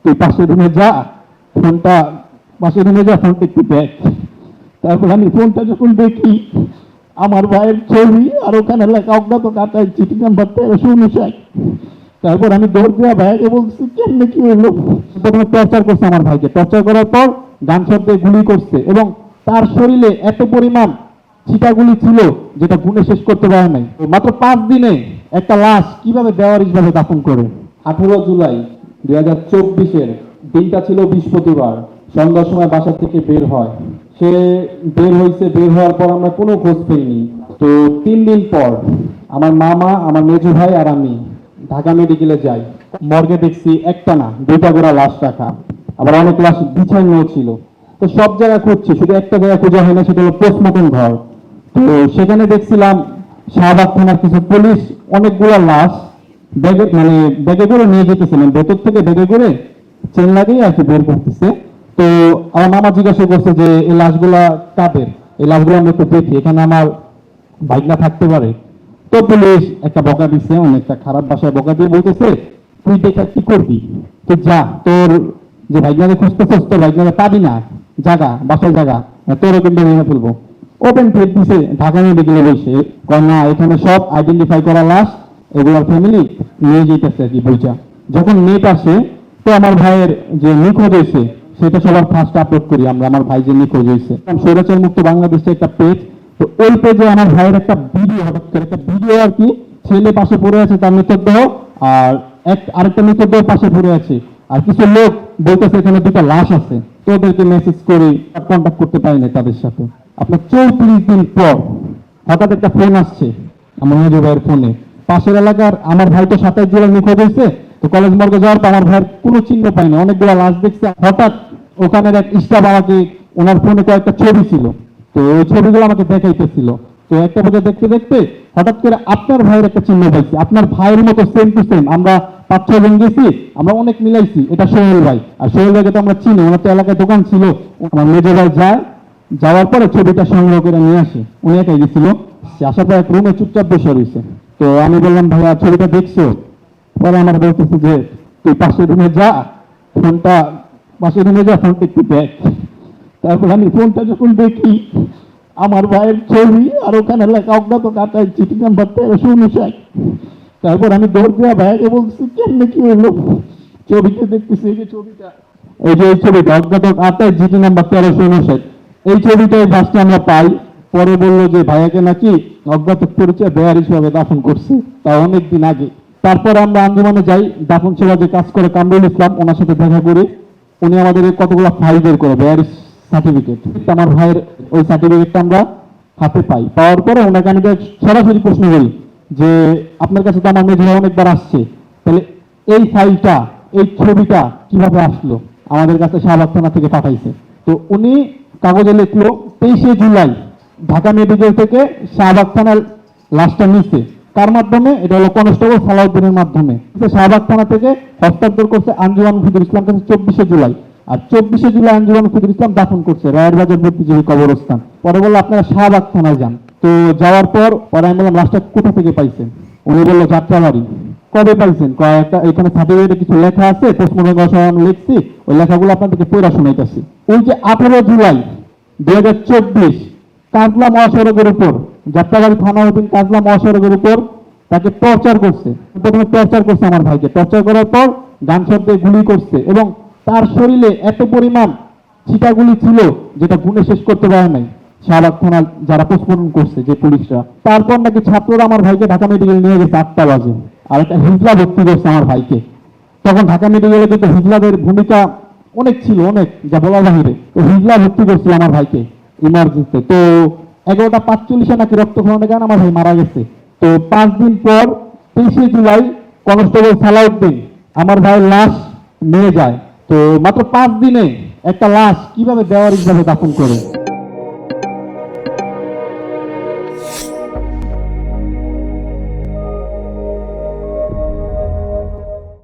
তুই পাশের রুমে যা, ফোনটা পাশের রুমে যা, ফোনটা একটু দেখ। তারপর আমি ফোনটা যখন দেখি, আমার ভাইয়ের ছবি আর ওখানে লেখা অজ্ঞাত কাটায় চিঠি নাম্বার 1359। তারপর আমি দৌড় দেওয়া ভাইকে বলছি কেমনে কি হলো। প্রথমে টর্চার করছে আমার ভাইকে, টর্চার করার পর গান শব্দে গুলি করছে এবং তার শরীরে এত পরিমাণ ছিটাগুলি ছিল যেটা গুণে শেষ করতে পারে নাই। মাত্র 5 দিনে একটা লাশ কিভাবে বেওয়ারিশ ভাবে দাফন করে। 18 জুলাই 2024-এর দিনটা ছিল বৃহস্পতিবার। সন্ধ্যার সময় বাসা থেকে বের হয়। সে বের হয়েছে, বের হওয়ার পর আমরা কোনো খোঁজ পাইনি। তো 3 দিন পর আমার মামা, আমার মেজু ভাই আর আমি ঢাকা মেডিকেলে যাই। মর্গে দেখছি একটা না 2টা করে লাশ রাখা, আবার অনেক লাশ বিছানো ছিল। তো সব জায়গায় খুঁজছি, শুধু একটা জায়গায় খোঁজা হয় না, সেটা হলো পোস্টমর্টম ঘর। তো সেখানে দেখছিলাম শাহবাগ থানার কিছু পুলিশ অনেকগুলো লাশ ব্যাগে ব্যাগে করে নিয়ে যেতেছিলেন, ভেতর থেকে ব্যাগে করে চেন লাগিয়ে আর কি বের করতেছে। তো আমার মামা জিজ্ঞাসা করছে যে এই লাশগুলা কাদের, এই লাশগুলো আমরা একটু দেখি, এখানে আমার ভাইগনা থাকতে পারে। তো পুলিশ একটা বকা দিচ্ছে, অনেকটা খারাপ ভাষায় বকা দিয়ে বলতেছে তুই দেখা কি করবি, তো যা, তোর যে ভাইগনাকে খুঁজতেছিস তোর ভাইগনাকে পাবি না, জায়গা বাসার জায়গা তোরও কিন্তু ভেঙে ফেলবো। ওপেন থ্রেট দিছে, ঢাকা মেডিকেলে বসে কয় না এখানে সব আইডেন্টিফাই করা লাশ, এগুলোর ফ্যামিলি নিয়ে যেতেছে আর কি বুঝা। যখন নেট আসে তো আমার ভাইয়ের যে নিখোঁজ হয়েছে সেটা সবার ফার্স্ট আপলোড করি আমরা, আমার ভাই যে নিখোঁজ হয়েছে। স্বৈরাচার মুক্ত বাংলাদেশে একটা পেজ, তো ওই পেজে আমার ভাইয়ের একটা ভিডিও, হঠাৎ করে একটা ভিডিও আর কি, ছেলে পাশে পড়ে আছে তার মৃতদেহ, আর আরেকটা মৃতদেহ পাশে পড়ে আছে, আর কিছু লোক বলতেছে এখানে 2টা লাশ আছে। তো ওদেরকে মেসেজ করে কন্ট্যাক্ট করতে পারি না তাদের সাথে। আপনার 34 দিন পর হঠাৎ একটা ফোন আসছে আমার মেজো ভাইয়ের ফোনে, পাশের এলাকার আমার ভাই তো 27 জুলাই নিখোঁজ হয়েছে, তো কলেজ মর্গে যাওয়ার পর আমার ভাইয়ের কোনো চিহ্ন পাইনি, অনেকগুলো লাশ দেখছে। হঠাৎ ওখানের এক স্টাফ আমাকে, ওনার ফোনে কয়েকটা ছবি ছিল, তো ওই ছবিগুলো আমাকে দেখাইতেছিল। তো একটা পর্যায়ে দেখতে দেখতে হঠাৎ করে আপনার ভাইয়ের একটা চিহ্ন পাইছি, আপনার ভাইয়ের মতো সেম টু সেম। আমরা 5-6 জন গেছি, আমরা অনেক মিলাইছি, এটা সোহেল ভাই। আর সোহেল ভাইকে তো আমরা চিনি, ওনার তো এলাকায় দোকান ছিল। আমার মেজো ভাই যায়, যাওয়ার পরে ছবিটা সংগ্রহ করে নিয়ে আসে, উনি একাই গেছিল। সে আসার পর এক রুমে চুপচাপ বসে রয়েছে। তো আমি বললাম ভাইয়া ছবিটা দেখছো? পরে আমার বলতেছে যে তুই পাশের রুমে যা, ফোনটা পাশের রুমে যা, ফোনটা একটু দেখ। তারপর আমি ফোনটা যখন দেখি, আমার ভাইয়ের ছবি আর ওখানে লেখা অজ্ঞাত কাটায় চিঠি নাম্বার 1359। তারপর আমি দৌড় দেওয়া ভাইকে বলছি কেমনে কি হলো। ছবিতে দেখতেছি এই যে ছবিটা, এই যে এই ছবিটা অজ্ঞাত কাটায় চিঠি নাম্বার 1359, এই ছবিটাই ফার্স্টে আমরা পাই। পরে বললো যে ভাইয়াকে নাকি অজ্ঞাত পরিচয় বেয়ারিশ ভাবে দাফন করছে, তা অনেকদিন আগে। তারপর আমরা আঞ্জুমানে যাই, দাফন সেবা যে কাজ করে কামরুল ইসলাম, ওনার সাথে দেখা করি। উনি আমাদের কতগুলো ফাইল বের করে বেয়ারিশ সার্টিফিকেট, আমার ভাইয়ের ওই সার্টিফিকেটটা আমরা হাতে পাই। পাওয়ার পরে ওনাকে আমি সরাসরি প্রশ্ন করি যে আপনার কাছে তো আমার মেজো ভাই অনেকবার আসছে, তাহলে এই ফাইলটা, এই ছবিটা কিভাবে আসলো? আমাদের কাছে শাহবাগ থানা থেকে পাঠাইছে। তো উনি কাগজে লিখলো 23শে জুলাই ঢাকা মেডিকেল থেকে শাহবাগ থানার লাশটা নিচ্ছে। কার মাধ্যমে? এটা হলো কনস্টেবল সালাউদ্দিনের মাধ্যমে। শাহবাগ থানা থেকে হস্তান্তর করছে আঞ্জুমান মুফিদুল ইসলাম কাছে 24শে জুলাই, আর 24শে জুলাই আঞ্জুমান মুফিদুল ইসলাম দাফন করছে রায়ের বাজার বুদ্ধিজীবী কবরস্থান। পরে বললো আপনারা শাহবাগ থানায় যান। তো যাওয়ার পর পরে আমি বললাম লাশটা কোথা থেকে পাইছেন? উনি বললো যাত্রাবাড়ি। কবে পাইছেন? কয়েকটা এখানে সার্টিফিকেটে কিছু লেখা আছে, পোস্টমর্টম লিখছি, ওই লেখাগুলো আপনাদেরকে পড়া শোনাইতেছি। ওই যে 18 জুলাই 2024 কাজলা মহাসড়কের উপর, যাত্রাবাড়ি থানা অধীন কাজলা মহাসড়কের উপর তাকে টর্চার করছে। প্রথমে টর্চার করছে আমার ভাইকে, টর্চার করার পর গান শব্দে গুলি করছে এবং তার শরীরে এত পরিমাণ ছিটাগুলি ছিল যেটা গুণে শেষ করতে পারে নাই শাহবাগ থানা যারা পোস্টমর্টম করছে যে পুলিশরা। তারপর নাকি ছাত্ররা আমার ভাইকে ঢাকা মেডিকেল নিয়ে গেছে 8টা বাজে, আর একটা হিজলা ভর্তি করছে আমার ভাইকে। তখন ঢাকা মেডিকেলে কিন্তু হিজলাদের ভূমিকা অনেক ছিল, অনেক, যা বলা বাহিরে। তো হিজলা ভর্তি করছিল আমার ভাইকে ইমার্জেন্সিতে। তো 11:45 নাকি রক্তক্ষরণের কারণে আমার ভাই মারা গেছে। তো 5 দিন পর 23শে জুলাই কনস্টেবল সালাউদ্দিন আমার ভাইয়ের লাশ নিয়ে যায়। তো মাত্র 5 দিনে একটা লাশ কিভাবে বেওয়ারিশ ভাবে দাফন করে।